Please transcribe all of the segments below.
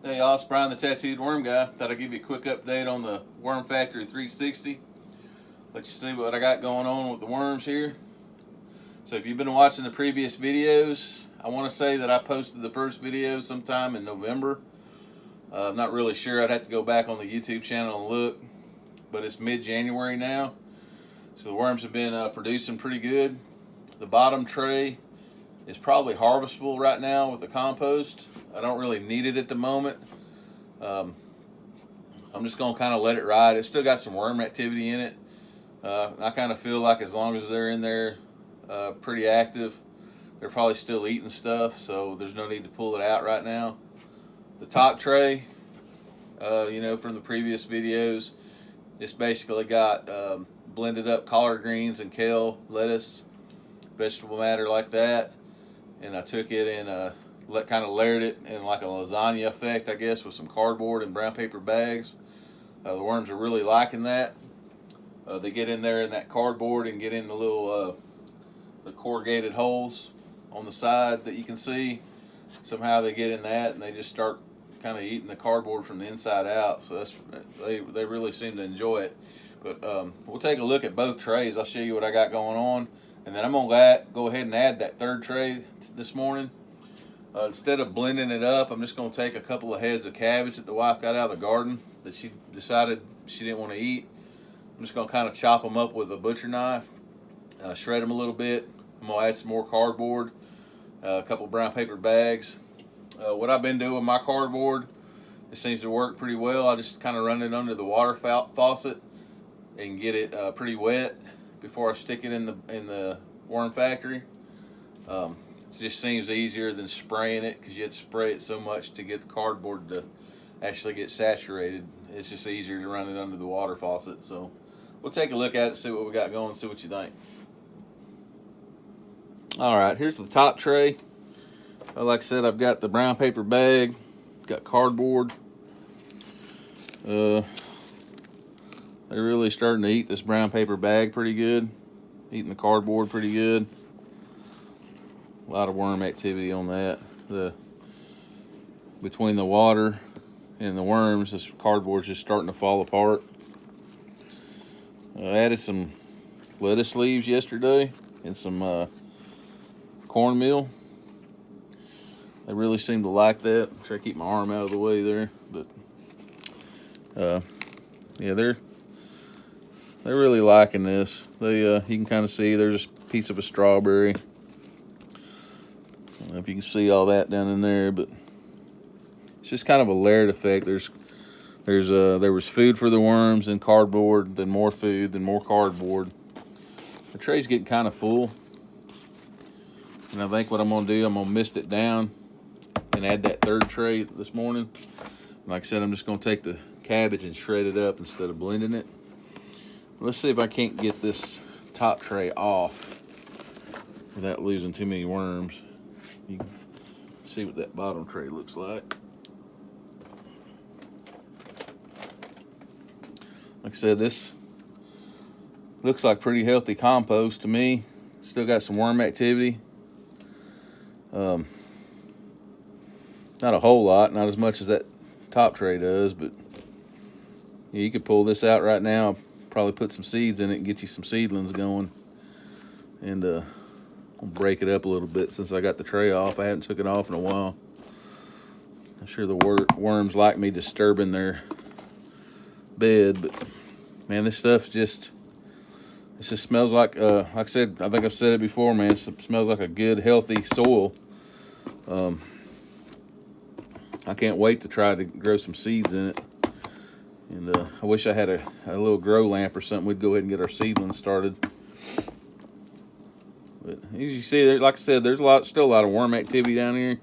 Hey y'all, it's Brian the Tattooed Worm Guy. Thought I'd give you a quick update on the Worm Factory 360. Let you see what I got going on with the worms here. So if you've been watching the previous videos, I want to say that I posted the first video sometime in November. I'm not really sure. I'd have to go back on the YouTube channel and look. But it's mid-January now. So the worms have been producing pretty good. The bottom tray is probably harvestable right now with the compost. I don't really need it at the moment. I'm just going to kind of let it ride. It's still got some worm activity in it. I kind of feel like as long as they're in there pretty active, they're probably still eating stuff, so there's no need to pull it out right now. The top tray, from the previous videos, it's basically got blended up collard greens and kale, lettuce, vegetable matter like that. And I took it and kind of layered it in like a lasagna effect, I guess, with some cardboard and brown paper bags. The worms are really liking that. They get in there in that cardboard and get in the little the corrugated holes on the side that you can see. Somehow they get in that and they just start kind of eating the cardboard from the inside out. So they really seem to enjoy it. But we'll take a look at both trays. I'll show you what I got going on. And then I'm going to go ahead and add that third tray this morning. Instead of blending it up, I'm just going to take a couple of heads of cabbage that the wife got out of the garden that she decided she didn't want to eat. I'm just going to kind of chop them up with a butcher knife, shred them a little bit. I'm going to add some more cardboard, a couple of brown paper bags. What I've been doing with my cardboard, it seems to work pretty well. I just kind of run it under the water faucet and get it pretty wet before I stick it in the worm factory. It just seems easier than spraying it because you have to spray it so much to get the cardboard to actually get saturated. It's just easier to run it under the water faucet. So we'll take a look at it, see what we got going, see what you think. All right, here's the top tray. Like I said, I've got the brown paper bag, got cardboard. They're really starting to eat this brown paper bag pretty good. Eating the cardboard pretty good. A lot of worm activity on that. Between the water and the worms, this cardboard's just starting to fall apart. I added some lettuce leaves yesterday and some cornmeal. They really seem to like that. Try to keep my arm out of the way there, but yeah, they're really liking this. You can kind of see there's a piece of a strawberry. I don't know if you can see all that down in there, but it's just kind of a layered effect. There was food for the worms, then cardboard, then more food, then more cardboard. The tray's getting kind of full, and I think what I'm gonna do, I'm gonna mist it down and add that third tray this morning. Like I said, I'm just gonna take the cabbage and shred it up instead of blending it. Let's see if I can't get this top tray off without losing too many worms. You can see what that bottom tray looks like. Like I said, this looks like pretty healthy compost to me. Still got some worm activity. Not a whole lot, not as much as that top tray does, but yeah, you could pull this out right now, probably put some seeds in it and get you some seedlings going. And I'll break it up a little bit since I got the tray off. I haven't took it off in a while. I'm sure the worms like me disturbing their bed, but man, this stuff just smells like I said, I think I've said it before, man, it smells like a good, healthy soil. I can't wait to try to grow some seeds in it. And I wish I had a little grow lamp or something. We'd go ahead and get our seedlings started. But as you see, like I said, there's still a lot of worm activity down here.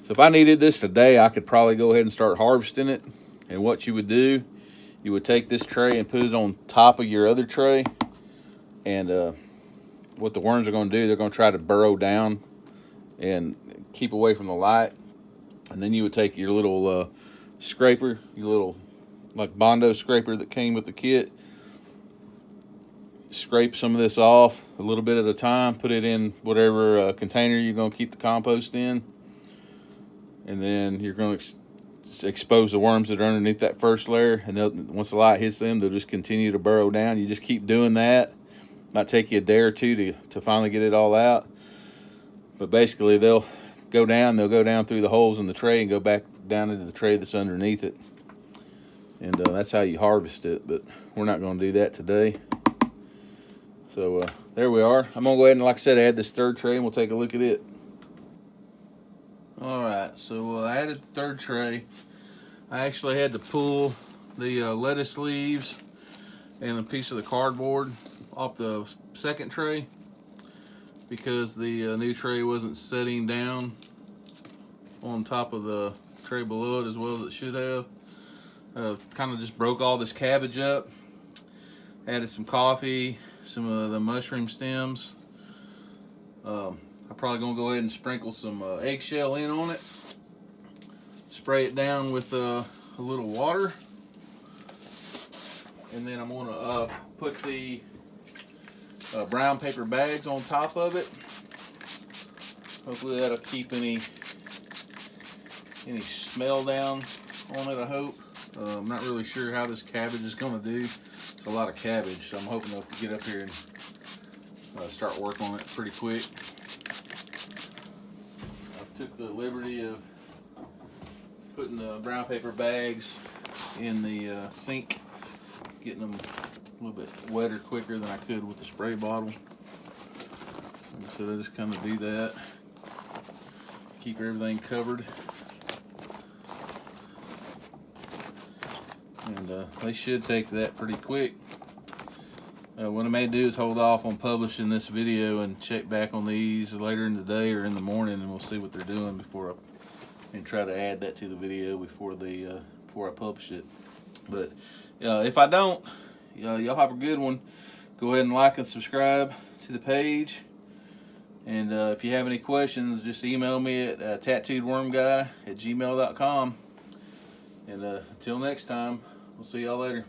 So if I needed this today, I could probably go ahead and start harvesting it. And what you would do, you would take this tray and put it on top of your other tray. And what the worms are going to do, they're going to try to burrow down and keep away from the light. And then you would take your little scraper, your little like Bondo scraper that came with the kit, scrape some of this off a little bit at a time, put it in whatever container you're going to keep the compost in, and then you're going to expose the worms that are underneath that first layer, and once the light hits them, they'll just continue to burrow down. You just keep doing that. Might take you a day or two to finally get it all out, but basically they'll go down through the holes in the tray and go back down into the tray that's underneath it, and that's how you harvest it. But we're not going to do that today. So there we are. I'm going to go ahead and, like I said, add this third tray, and we'll take a look at it. Alright, so I added the third tray. I actually had to pull the lettuce leaves and a piece of the cardboard off the second tray because the new tray wasn't setting down on top of the tray below it as well as it should have. Kind of just broke all this cabbage up. Added some coffee, some of the mushroom stems. I'm probably going to go ahead and sprinkle some eggshell in on it. Spray it down with a little water. And then I'm going to put the brown paper bags on top of it. Hopefully that'll keep any smell down on it, I hope. I'm not really sure how this cabbage is going to do. It's a lot of cabbage, so I'm hoping to get up here and start work on it pretty quick. I took the liberty of putting the brown paper bags in the sink, getting them a little bit wetter quicker than I could with the spray bottle. Like I said, I just kind of do that, keep everything covered. And they should take that pretty quick. What I may do is hold off on publishing this video and check back on these later in the day or in the morning, and we'll see what they're doing and try to add that to the video before I publish it. But if I don't, y'all have a good one. Go ahead and like and subscribe to the page. And if you have any questions, just email me at tattooedwormguy@gmail.com. And until next time, we'll see y'all later.